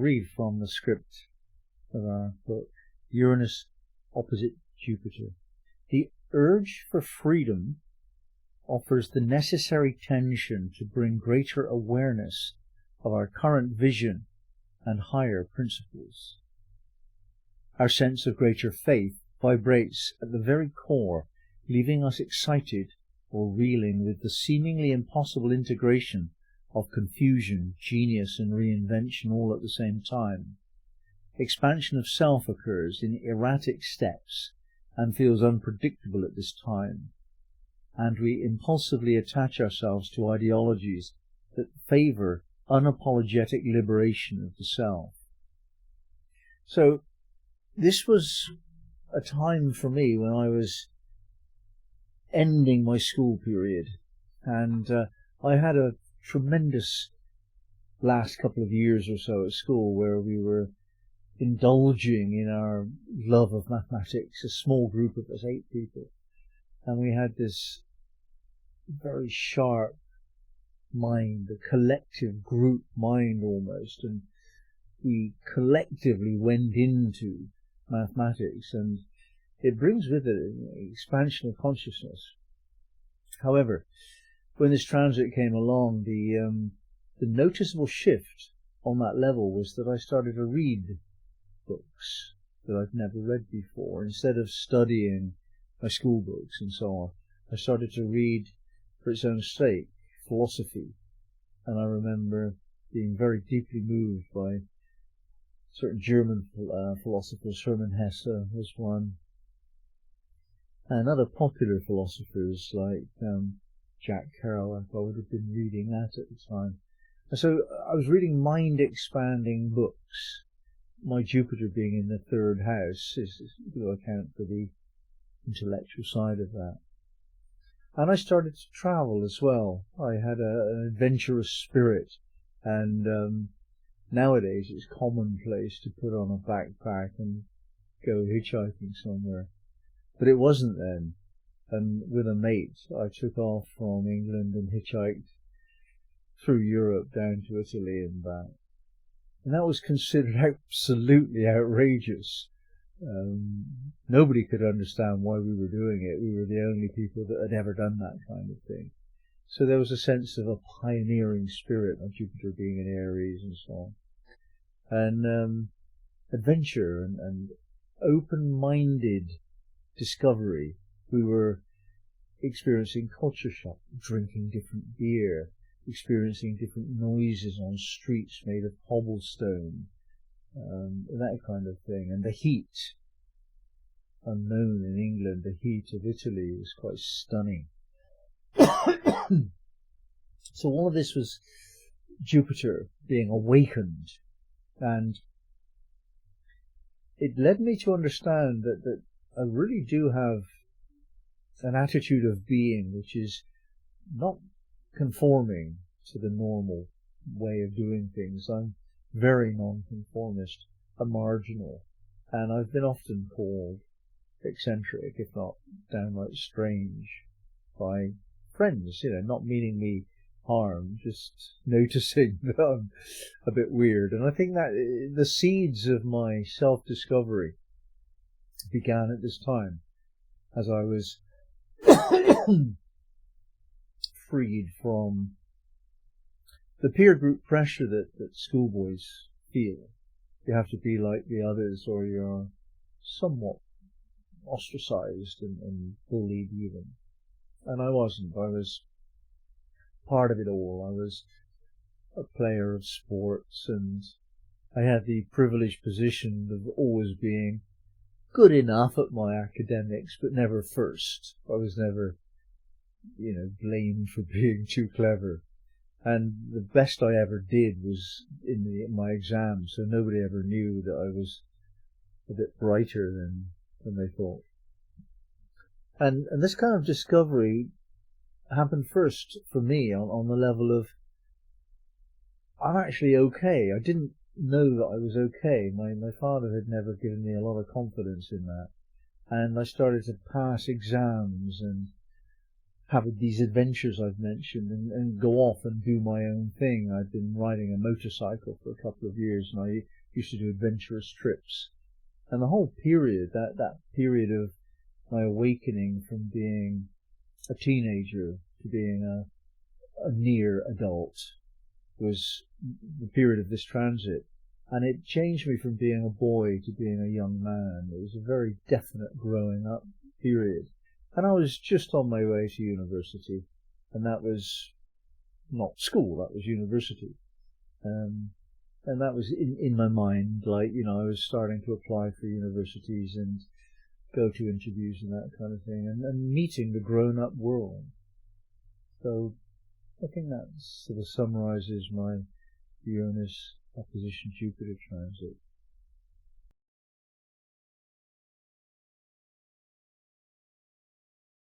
read from the script of our book, Uranus opposite Jupiter. The urge for freedom offers the necessary tension to bring greater awareness of our current vision and higher principles. Our sense of greater faith vibrates at the very core, leaving us excited or reeling with the seemingly impossible integration of confusion, genius and reinvention all at the same time. Expansion of self occurs in erratic steps and feels unpredictable at this time, and we impulsively attach ourselves to ideologies that favour unapologetic liberation of the self. So this was a time for me when I was ending my school period, and I had a tremendous last couple of years or so at school where we were indulging in our love of mathematics, a small group of us, 8 people, and we had this very sharp mind, a collective group mind almost, and we collectively went into mathematics, and it brings with it an expansion of consciousness. However, when this transit came along, the noticeable shift on that level was that I started to read books that I'd never read before. Instead of studying my school books and so on, I started to read, for its own sake, philosophy. And I remember being very deeply moved by certain German philosophers. Hermann Hesse was one, and other popular philosophers like Jack Kerouac. I would have been reading that at the time. And so I was reading mind-expanding books. My Jupiter being in the 3rd house is to account for the intellectual side of that. And I started to travel as well. I had an adventurous spirit, and nowadays it's commonplace to put on a backpack and go hitchhiking somewhere. But it wasn't then. And with a mate, I took off from England and hitchhiked through Europe down to Italy and back. And that was considered absolutely outrageous. Nobody could understand why we were doing it. We were the only people that had ever done that kind of thing. So there was a sense of a pioneering spirit, of Jupiter being in Aries and so on. And adventure and open-minded discovery. We were experiencing culture shock, drinking different beer, experiencing different noises on streets made of cobblestone, that kind of thing. And the heat, unknown in England, the heat of Italy was quite stunning. So all of this was Jupiter being awakened, and it led me to understand that I really do have an attitude of being which is not conforming to the normal way of doing things. I'm very non-conformist, a marginal, and I've been often called eccentric, if not downright strange, by friends, not meaning me harm, just noticing that I'm a bit weird. And I think that the seeds of my self-discovery began at this time, as I was freed from the peer group pressure that schoolboys feel. You have to be like the others or you're somewhat ostracized and bullied even. And I wasn't. I was part of it all. I was a player of sports, and I had the privileged position of always being good enough at my academics, but never first. I was never, blamed for being too clever. And the best I ever did was in my exams, so nobody ever knew that I was a bit brighter than they thought. And this kind of discovery happened first for me on the level of, I'm actually okay. I didn't know that I was okay. My father had never given me a lot of confidence in that. And I started to pass exams and have these adventures I've mentioned and go off and do my own thing. I've been riding a motorcycle for a couple of years, and I used to do adventurous trips. And the whole period, that period of my awakening from being a teenager to being a near adult, was the period of this transit. And it changed me from being a boy to being a young man. It was a very definite growing up period. And I was just on my way to university. And that was not school, that was university. And that was in my mind, like, you know, I was starting to apply for universities and go to interviews and that kind of thing, and meeting the grown-up world. So I think that sort of summarizes my Uranus opposition Jupiter transit.